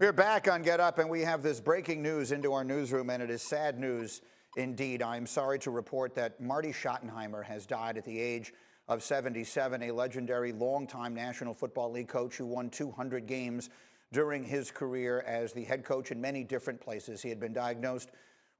We're back on Get Up, and we have this breaking news into our newsroom, and it is sad news indeed. I'm sorry to report that Marty Schottenheimer has died at the age of 77, a legendary longtime National Football League coach who won 200 games during his career as the head coach in many different places. He had been diagnosed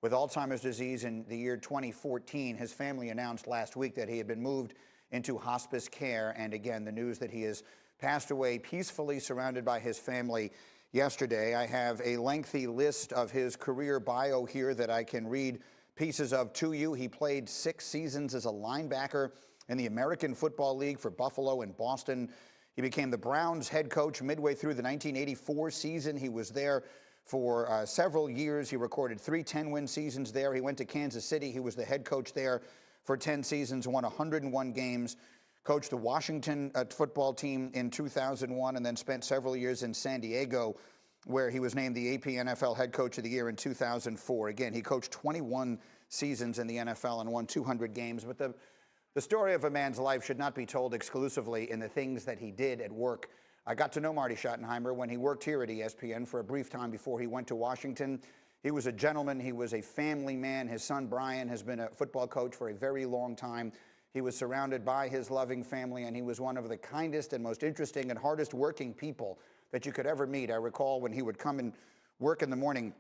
with Alzheimer's disease in the year 2014. His family announced last week that he had been moved into hospice care, and again, the news that he has passed away peacefully surrounded by his family yesterday. I have a lengthy list of his career bio here that I can read pieces of to you. He played 6 seasons as a linebacker in the American Football League for Buffalo and Boston. He became the Browns head coach midway through the 1984 season. He was there for several years. He recorded 3 10-win seasons there. He went to Kansas City. He was the head coach there for 10 seasons, won 101 games, coached the Washington football team in 2001, and then spent several years in San Diego, where he was named the AP NFL Head Coach of the Year in 2004. Again, he coached 21 seasons in the NFL and won 200 games. But the story of a man's life should not be told exclusively in the things that he did at work. I got to know Marty Schottenheimer when he worked here at ESPN for a brief time before he went to Washington. He was a gentleman. He was a family man. His son, Brian, has been a football coach for a very long time. He was surrounded by his loving family, and he was one of the kindest and most interesting and hardest working people that you could ever meet. I recall when he would come and work in the morning,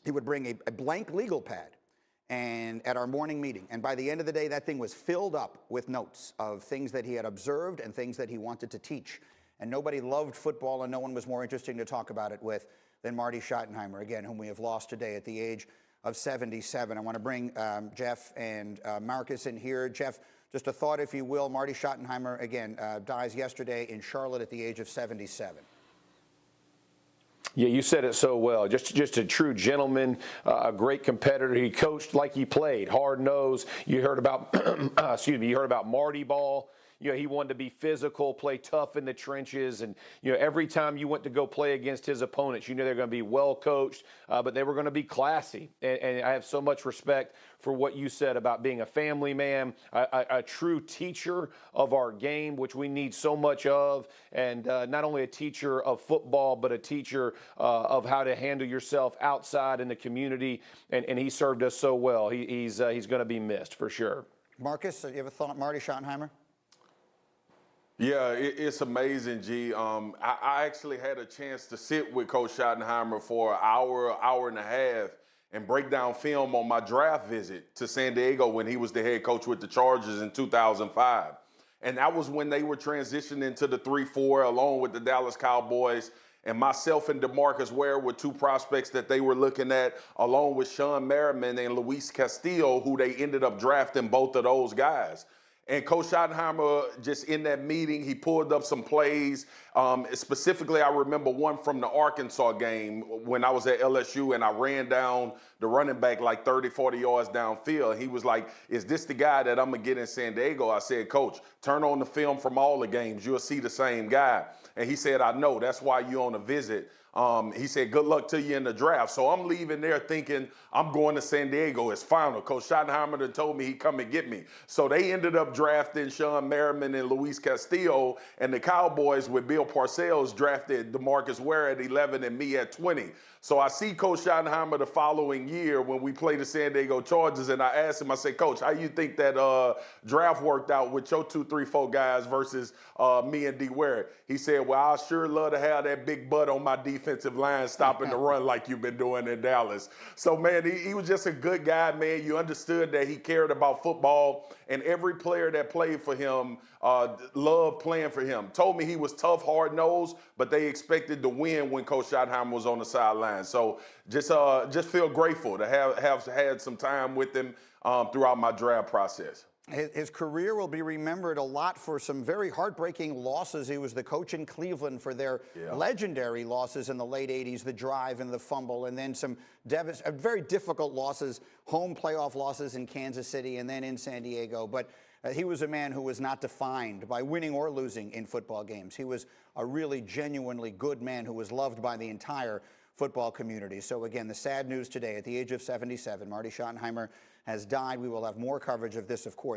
he would bring a blank legal pad and at our morning meeting. And by the end of the day, that thing was filled up with notes of things that he had observed and things that he wanted to teach. And nobody loved football, and no one was more interesting to talk about it with than Marty Schottenheimer, again, whom we have lost today at the age of 77. I want to bring Jeff and Marcus in here. Jeff, just a thought, if you will. Marty Schottenheimer, again, dies yesterday in Charlotte at the age of 77. Yeah, you said it so well. Just a true gentleman, a great competitor. He coached like he played, hard nosed. You heard about, excuse me, you heard about Marty Ball. You know, he wanted to be physical, play tough in the trenches, and you know, every time you went to go play against his opponents, you knew they were going to be well coached, but they were going to be classy. And I have so much respect for what you said about being a family man, a true teacher of our game, which we need so much of, and not only a teacher of football, but a teacher of how to handle yourself outside in the community. And he served us so well. He's going to be missed for sure. Marcus, you ever thought Marty Schottenheimer? Yeah, it's amazing, G. I actually had a chance to sit with Coach Schottenheimer for an hour and a half, and break down film on my draft visit to San Diego when he was the head coach with the Chargers in 2005. And that was when they were transitioning to the 3-4 along with the Dallas Cowboys. And myself and DeMarcus Ware were 2 prospects that they were looking at, along with Sean Merriman and Luis Castillo, who they ended up drafting, both of those guys. And Coach Schottenheimer, just in that meeting, he pulled up some plays. Specifically, I remember one from the Arkansas game when I was at LSU and I ran down the running back like 30, 40 yards downfield. He was like, "Is this the guy that I'm going to get in San Diego?" I said, "Coach, turn on the film from all the games. You'll see the same guy." And he said, "I know. That's why you're on a visit." He said, "Good luck to you in the draft." So I'm leaving there thinking I'm going to San Diego. It's final. Coach Schottenheimer told me he'd come and get me. So they ended up drafting Sean Merriman and Luis Castillo, and the Cowboys with Bill Parcells drafted DeMarcus Ware at 11 and me at 20. So I see Coach Schottenheimer the following year when we played the San Diego Chargers, and I asked him, I said, "Coach, how you think that draft worked out with your 2, 3, 4 guys versus me and D. Ware?" He said, "Well, I sure love to have that big butt on my defensive line stopping the run like you've been doing in Dallas." So, man, he was just a good guy, man. You understood that he cared about football, and every player that played for him loved playing for him. Told me he was tough, hard-nosed, but they expected to win when Coach Schottenheimer was on the sideline. So just feel grateful to have had some time with him throughout my draft process. His career will be remembered a lot for some very heartbreaking losses. He was the coach in Cleveland for their legendary losses in the late 80s, the drive and the fumble, and then some very difficult losses, home playoff losses in Kansas City and then in San Diego. But he was a man who was not defined by winning or losing in football games. He was a really genuinely good man who was loved by the entire football community. So again, the sad news today, at the age of 77, Marty Schottenheimer has died. We will have more coverage of this, of course.